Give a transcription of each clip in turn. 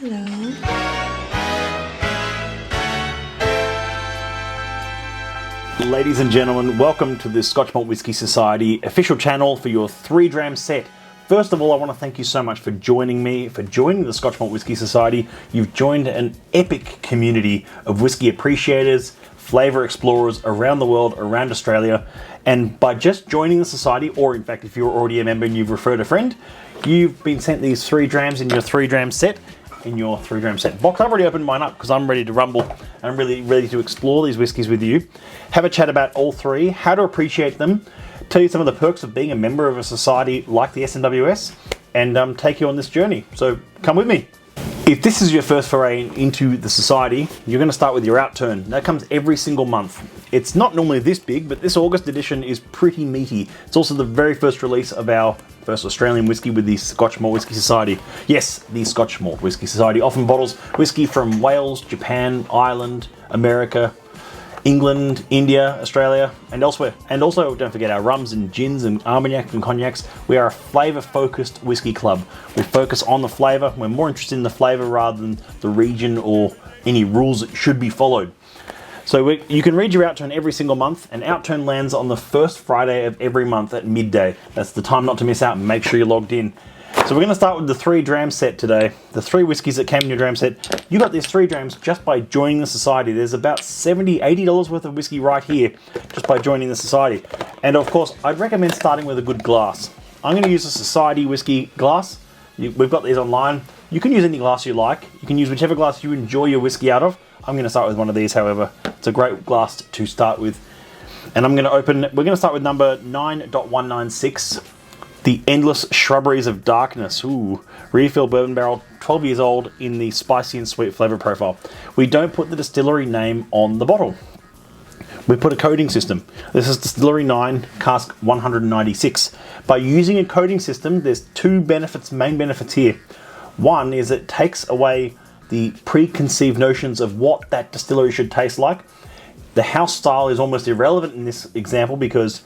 Hello. Ladies and gentlemen, welcome to the Scotch Malt Whiskey Society official channel for your 3 Dram set. First of all, I want to thank you so much for joining me, for joining the Scotch Malt Whiskey Society. You've joined an epic community of whiskey appreciators, flavour explorers around the world, around Australia. And by just joining the society, or in fact, if you're already a member and you've referred a friend, you've been sent these 3 Drams in your 3 Dram set. In your 3 Dram set box. I've already opened mine up because I'm ready to rumble and I'm really ready to explore these whiskies with you. Have a chat about all 3, how to appreciate them, tell you some of the perks of being a member of a society like the SMWS, and take you on this journey. So come with me. If this is your first foray into the society, you're going to start with your outturn. That comes every single month. It's not normally this big, but this August edition is pretty meaty. It's also the very first release of our first Australian whiskey with the Scotch Malt Whiskey Society. Yes, the Scotch Malt Whiskey Society often bottles whiskey from Wales, Japan, Ireland, America, England, India, Australia, and elsewhere. And also, don't forget our rums and gins and armagnacs and cognacs. We are a flavour-focused whiskey club. We focus on the flavour. We're more interested in the flavour rather than the region or any rules that should be followed. So you can read your outturn every single month, and outturn lands on the first Friday of every month at midday. That's the time not to miss out, and make sure you're logged in. So we're going to start with the 3 Dram set today. The 3 whiskies that came in your Dram set. You got these 3 Drams just by joining the society. There's about $70, $80 worth of whiskey right here just by joining the society. And of course, I'd recommend starting with a good glass. I'm going to use a society whiskey glass. We've got these online. You can use any glass you like. You can use whichever glass you enjoy your whiskey out of. I'm going to start with one of these, however. It's a great glass to start with. And we're going to start with number 9.196. The Endless Shrubberies of Darkness. Ooh, refill bourbon barrel, 12 years old, in the spicy and sweet flavour profile. We don't put the distillery name on the bottle. We put a coding system. This is Distillery 9, cask 196. By using a coding system, there's 2 main benefits here. One is it takes away the preconceived notions of what that distillery should taste like. The house style is almost irrelevant in this example because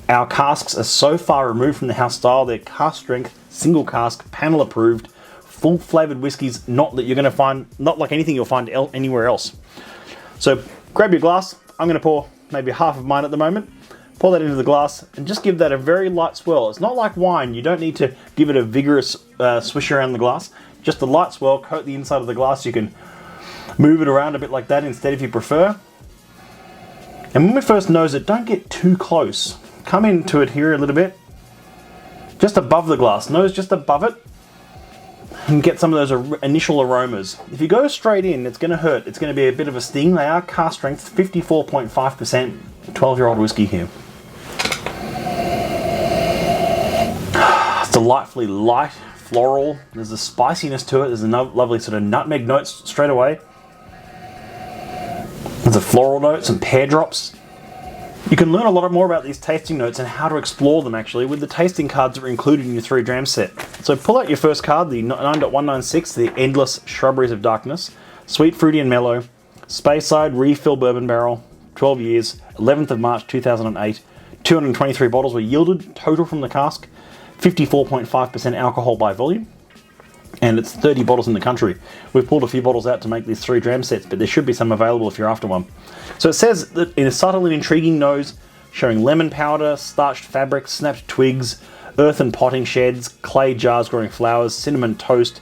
our casks are so far removed from the house style. They're cask strength, single cask, panel approved, full flavoured whiskies, not that you're going to find, not like anything you'll find anywhere else. So grab your glass. I'm going to pour maybe half of mine at the moment. Pour that into the glass and just give that a very light swirl. It's not like wine. You don't need to give it a vigorous swish around the glass. Just a light swirl, coat the inside of the glass. You can move it around a bit like that instead if you prefer. And when we first nose it, don't get too close. Come into it here a little bit, just above the glass, nose just above it, and get some of those initial aromas. If you go straight in, it's going to hurt. It's going to be a bit of a sting. They are cask strength, 54.5%, 12-year-old whiskey here. It's delightfully light, floral. There's a spiciness to it. There's a lovely sort of nutmeg notes straight away. There's a floral note, some pear drops. You can learn a lot more about these tasting notes and how to explore them actually with the tasting cards that are included in your 3 Dram set. So pull out your first card, the 9.196, the Endless Shrubberies of Darkness. Sweet, fruity and mellow. Speyside refill bourbon barrel, 12 years, 11th of March 2008. 223 bottles were yielded total from the cask. 54.5% alcohol by volume. And it's 30 bottles in the country. We've pulled a few bottles out to make these 3 Dram sets, but there should be some available if you're after one. So it says that in a subtle and intriguing nose, showing lemon powder, starched fabric, snapped twigs, earthen potting sheds, clay jars growing flowers, cinnamon toast,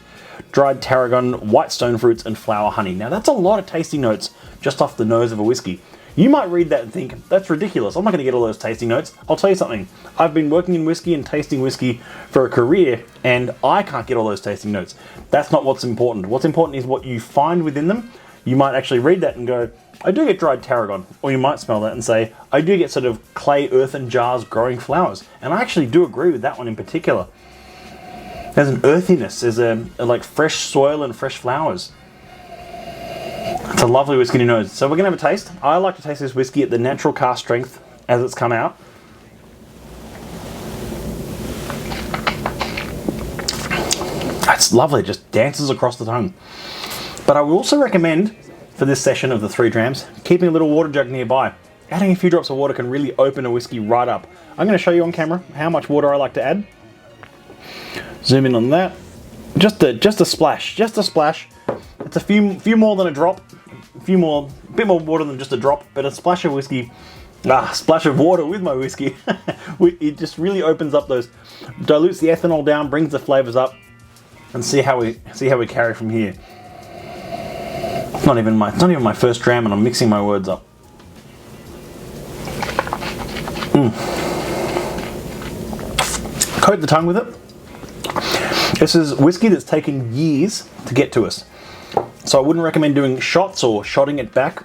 dried tarragon, white stone fruits, and flower honey. Now that's a lot of tasting notes just off the nose of a whiskey. You might read that and think, that's ridiculous. I'm not going to get all those tasting notes. I'll tell you something. I've been working in whiskey and tasting whiskey for a career, and I can't get all those tasting notes. That's not what's important. What's important is what you find within them. You might actually read that and go, I do get dried tarragon. Or you might smell that and say, I do get sort of clay earthen jars growing flowers. And I actually do agree with that one in particular. There's an earthiness. There's a like fresh soil and fresh flowers. It's a lovely whiskey to nose. So we're going to have a taste. I like to taste this whiskey at the natural cask strength as it's come out. It's lovely, it just dances across the tongue. But I would also recommend for this session of the 3 Drams, keeping a little water jug nearby. Adding a few drops of water can really open a whiskey right up. I'm going to show you on camera how much water I like to add. Zoom in on that. Just a splash, just a splash. It's a few more than a drop, a bit more water than just a drop, but a splash of whiskey, splash of water with my whiskey. It just really opens up those, dilutes the ethanol down, brings the flavors up, and see how we carry from here. It's not even my first dram, and I'm mixing my words up. Coat the tongue with it. This is whiskey that's taken years to get to us. So I wouldn't recommend doing shots or shotting it back.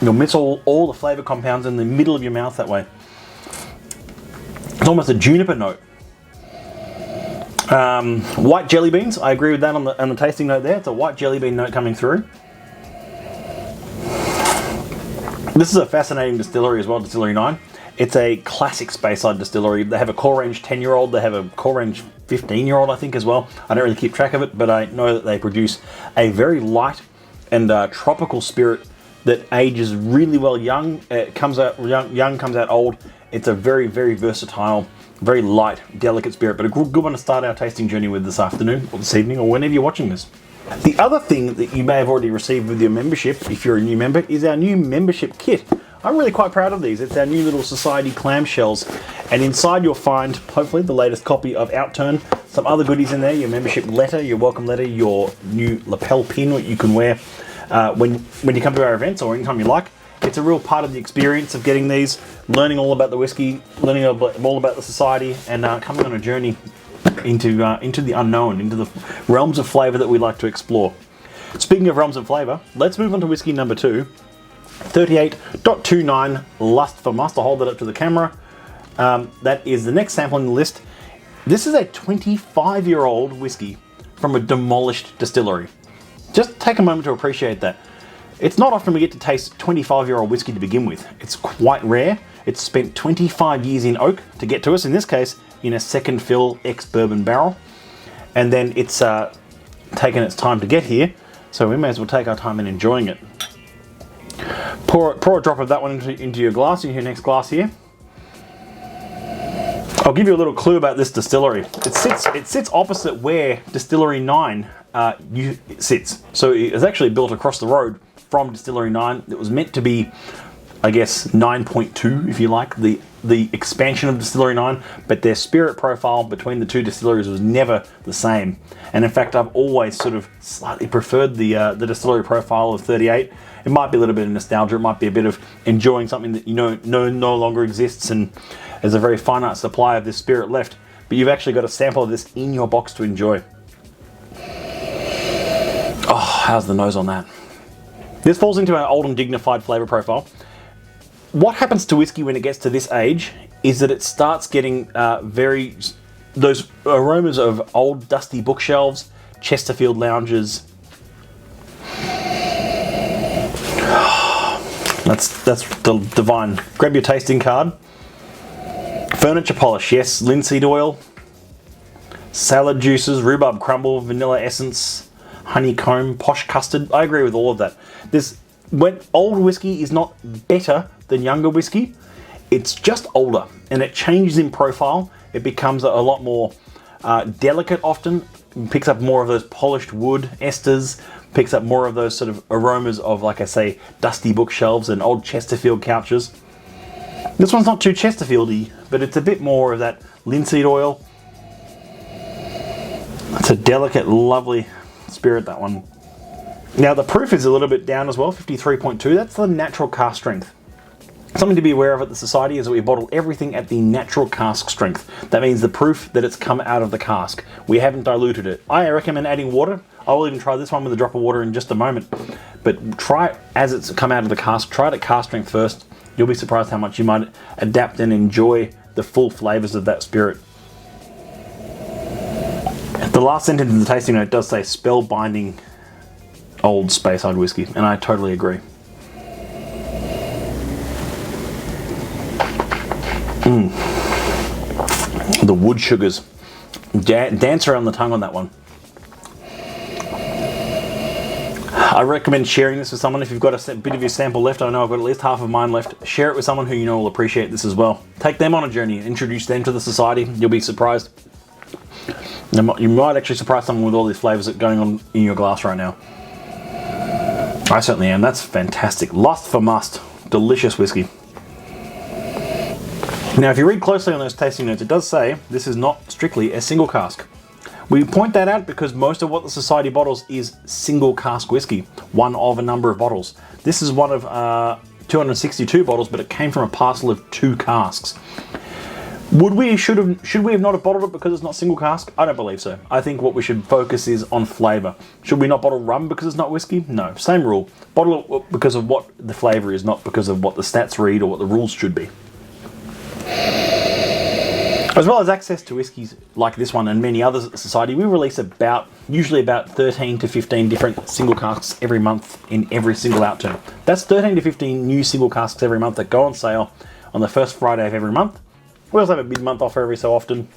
You'll miss all the flavor compounds in the middle of your mouth that way. It's almost a juniper note. White jelly beans, I agree with that on the tasting note there. It's a white jelly bean note coming through. This is a fascinating distillery as well, Distillery 9. It's a classic Speyside distillery. They have a core range 10-year-old, they have a core range 15-year-old, I think, as well. I don't really keep track of it, but I know that they produce a very light and tropical spirit that ages really well young. It comes out young, comes out old. It's a very, very versatile, very light, delicate spirit, but a good one to start our tasting journey with this afternoon, or this evening, or whenever you're watching this. The other thing that you may have already received with your membership, if you're a new member, is our new membership kit. I'm really quite proud of these. It's our new little society clamshells, and inside you'll find, hopefully, the latest copy of Outturn, some other goodies in there, your membership letter, your welcome letter, your new lapel pin, what you can wear when you come to our events or anytime you like. It's a real part of the experience of getting these, learning all about the whiskey, learning all about the society, and coming on a journey into the unknown, into the realms of flavour that we like to explore. Speaking of realms of flavour, let's move on to whiskey number 2. 38.29 Lust for Must. I'll hold that up to the camera. That is the next sample in the list. This is a 25-year-old whiskey from a demolished distillery. Just take a moment to appreciate that. It's not often we get to taste 25-year-old whiskey to begin with. It's quite rare. It's spent 25 years in oak to get to us, in this case, in a second fill ex-bourbon barrel. And then it's taken its time to get here, so we may as well take our time in enjoying it. Pour a drop of that one into your glass, into your next glass here. I'll give you a little clue about this distillery. It sits opposite where Distillery 9 sits. So it's actually built across the road from Distillery 9. It was meant to be, I guess, 9.2, if you like, the expansion of Distillery 9, but their spirit profile between the two distilleries was never the same. And in fact, I've always sort of slightly preferred the distillery profile of 38. It might be a little bit of nostalgia, it might be a bit of enjoying something that no longer exists, and there's a very finite supply of this spirit left, but you've actually got a sample of this in your box to enjoy. Oh, how's the nose on that? This falls into our old and dignified flavour profile. What happens to whiskey when it gets to this age is that it starts getting those aromas of old dusty bookshelves, Chesterfield lounges. That's divine. Grab your tasting card. Furniture polish, yes. Linseed oil, salad juices, rhubarb crumble, vanilla essence, honeycomb, posh custard. I agree with all of that. When old whiskey is not better than younger whiskey, it's just older, and it changes in profile. It becomes a lot more delicate often, picks up more of those polished wood esters, picks up more of those sort of aromas of, like I say, dusty bookshelves and old Chesterfield couches. This one's not too Chesterfieldy, but it's a bit more of that linseed oil. It's a delicate, lovely spirit, that one. Now the proof is a little bit down as well, 53.2. That's the natural cask strength. Something to be aware of at the Society is that we bottle everything at the natural cask strength. That means the proof that it's come out of the cask. We haven't diluted it. I recommend adding water. I will even try this one with a drop of water in just a moment. But try it as it's come out of the cask. Try it at cask strength first. You'll be surprised how much you might adapt and enjoy the full flavours of that spirit. The last sentence in the tasting note does say spellbinding old Speyside whiskey, and I totally agree. The wood sugars dance around the tongue on that one. I recommend sharing this with someone. If you've got a bit of your sample left, I know I've got at least half of mine left, share it with someone who you know will appreciate this as well. Take them on a journey, introduce them to the Society. You'll be surprised. You might actually surprise someone with all these flavors that are going on in your glass right now. I certainly am. That's fantastic. Lust for must. Delicious whiskey. Now, if you read closely on those tasting notes, it does say this is not strictly a single cask. We point that out because most of what the Society bottles is single cask whiskey, one of a number of bottles. This is one of 262 bottles, but it came from a parcel of 2 casks. Should we have not have bottled it because it's not single cask? I don't believe so. I think what we should focus is on flavour. Should we not bottle rum because it's not whiskey? No, same rule. Bottle it because of what the flavour is, not because of what the stats read or what the rules should be. As well as access to whiskies like this one and many others at the Society, we release usually about 13 to 15 different single casks every month in every single outturn. That's 13 to 15 new single casks every month that go on sale on the first Friday of every month. We also have a mid-month offer every so often,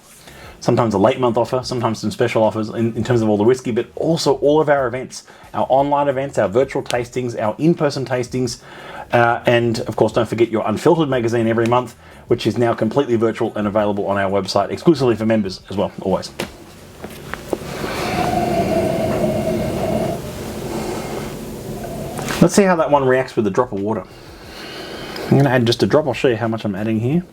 sometimes a late month offer, sometimes some special offers in terms of all the whiskey, but also all of our events, our online events, our virtual tastings, our in-person tastings, and of course don't forget your Unfiltered magazine every month, which is now completely virtual and available on our website exclusively for members as well, always. Let's see how that one reacts with a drop of water. I'm going to add just a drop. I'll show you how much I'm adding here.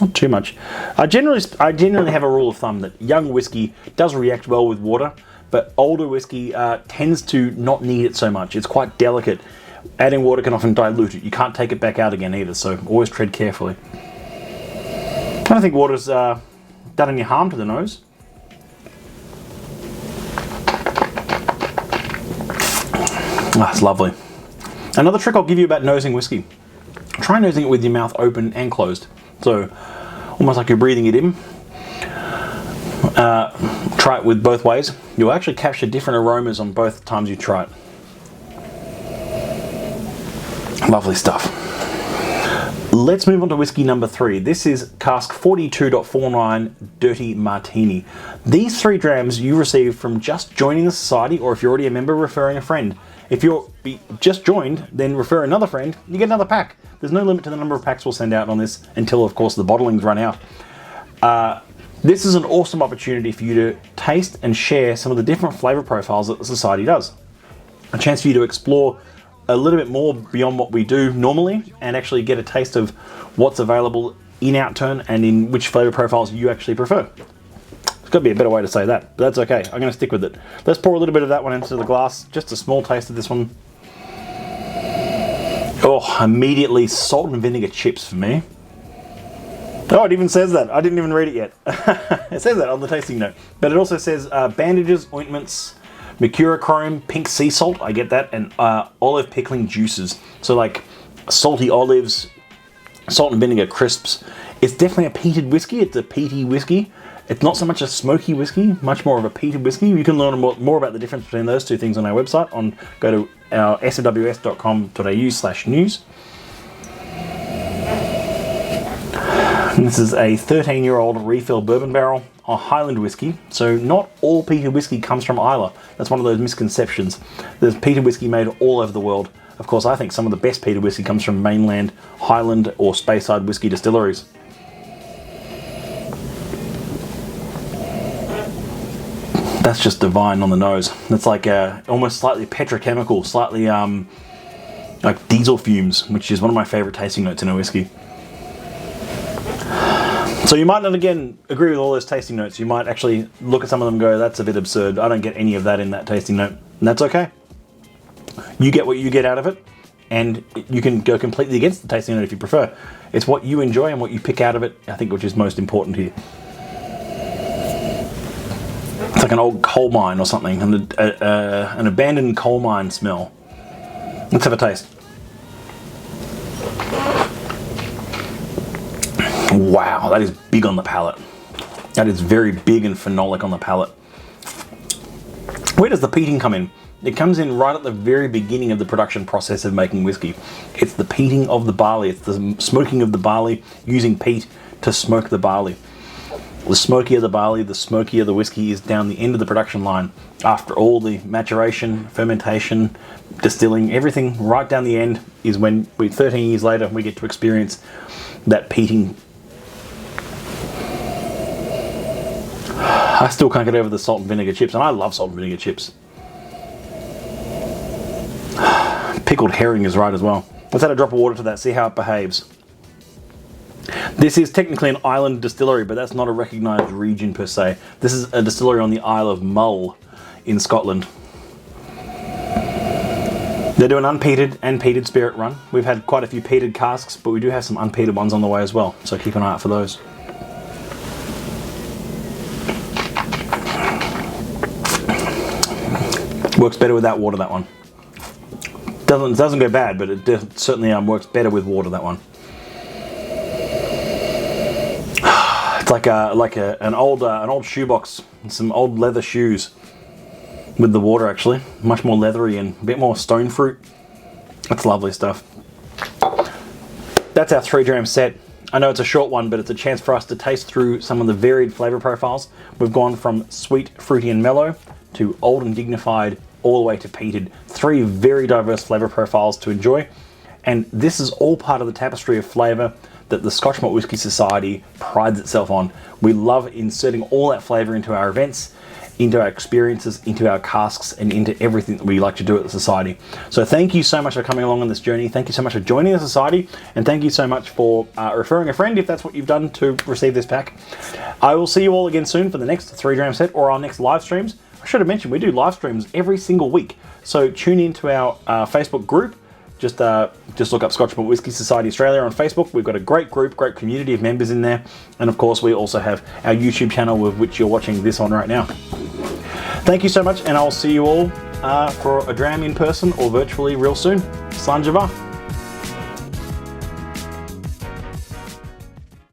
Not too much. I generally have a rule of thumb that young whiskey does react well with water, but older whiskey tends to not need it so much. It's quite delicate. Adding water can often dilute it. You can't take it back out again either, so always tread carefully. I don't think water's done any harm to the nose. That's lovely. Another trick I'll give you about nosing whiskey. Try nosing it with your mouth open and closed. So, almost like you're breathing it in. Try it with both ways. You'll actually capture different aromas on both times you try it. Lovely stuff. Let's move on to whiskey number 3. This is cask 42.49 Dirty Martini. These 3 drams you receive from just joining the Society, or if you're already a member, referring a friend. If you're just joined, then refer another friend, you get another pack. There's no limit to the number of packs we'll send out on this until, of course, the bottlings run out. This is an awesome opportunity for you to taste and share some of the different flavour profiles that the Society does. A chance for you to explore a little bit more beyond what we do normally and actually get a taste of what's available in outturn and in which flavour profiles you actually prefer. There's got to be a better way to say that, but that's okay. I'm going to stick with it. Let's pour a little bit of that one into the glass. Just a small taste of this one. Oh, immediately salt and vinegar chips for me. Oh, it even says that. I didn't even read it yet. It says that on the tasting note. But it also says bandages, ointments, mercurochrome, pink sea salt, I get that, and olive pickling juices. So like salty olives, salt and vinegar crisps. It's definitely a peated whiskey. It's a peaty whiskey. It's not so much a smoky whiskey, much more of a peated whiskey. You can learn more about the difference between those two things on our website. Go to our smws.com.au/news. And this is a 13-year-old refill bourbon barrel, a Highland whiskey. So not all peated whiskey comes from Islay. That's one of those misconceptions. There's peated whiskey made all over the world. Of course, I think some of the best peated whiskey comes from mainland Highland or Speyside whiskey distilleries. That's just divine on the nose. It's like almost slightly petrochemical, slightly like diesel fumes, which is one of my favorite tasting notes in a whiskey. So you might not, again, agree with all those tasting notes. You might actually look at some of them and go, that's a bit absurd. I don't get any of that in that tasting note. And that's okay. You get what you get out of it, and you can go completely against the tasting note if you prefer. It's what you enjoy and what you pick out of it, I think, which is most important here. It's like an old coal mine or something, an abandoned coal mine smell. Let's have a taste. Wow, that is big on the palate. That is very big and phenolic on the palate. Where does the peating come in? It comes in right at the very beginning of the production process of making whiskey. It's the peating of the barley. It's the smoking of the barley using peat to smoke the barley. The smokier the barley, the smokier the whiskey is down the end of the production line. After all the maturation, fermentation, distilling, everything right down the end is when 13 years later we get to experience that peating. I still can't get over the salt and vinegar chips, and I love salt and vinegar chips. Pickled herring is right as well. Let's add a drop of water to that, see how it behaves. This is technically an island distillery, but that's not a recognised region per se. This is a distillery on the Isle of Mull in Scotland. They do an unpeated and peated spirit run. We've had quite a few peated casks, but we do have some unpeated ones on the way as well, so keep an eye out for those. Works better without water, that one. Doesn't go bad, but it certainly works better with water, that one. It's like an old shoebox, some old leather shoes with the water, actually. Much more leathery and a bit more stone fruit. That's lovely stuff. That's our 3 dram set. I know it's a short one, but it's a chance for us to taste through some of the varied flavour profiles. We've gone from sweet, fruity and mellow to old and dignified, all the way to peated. 3 very diverse flavour profiles to enjoy. And this is all part of the tapestry of flavour that the Scotch Malt Whisky Society prides itself on. We love inserting all that flavour into our events, into our experiences, into our casks, and into everything that we like to do at the Society. So thank you so much for coming along on this journey. Thank you so much for joining the Society, and thank you so much for referring a friend if that's what you've done to receive this pack. I will see you all again soon for the next 3 dram set or our next live streams. I should have mentioned we do live streams every single week. So tune into our Facebook group. Just look up Scotch Malt Whisky Society Australia on Facebook. We've got a great group, great community of members in there. And of course, we also have our YouTube channel with which you're watching this on right now. Thank you so much, and I'll see you all for a dram in person or virtually real soon. Sanjava.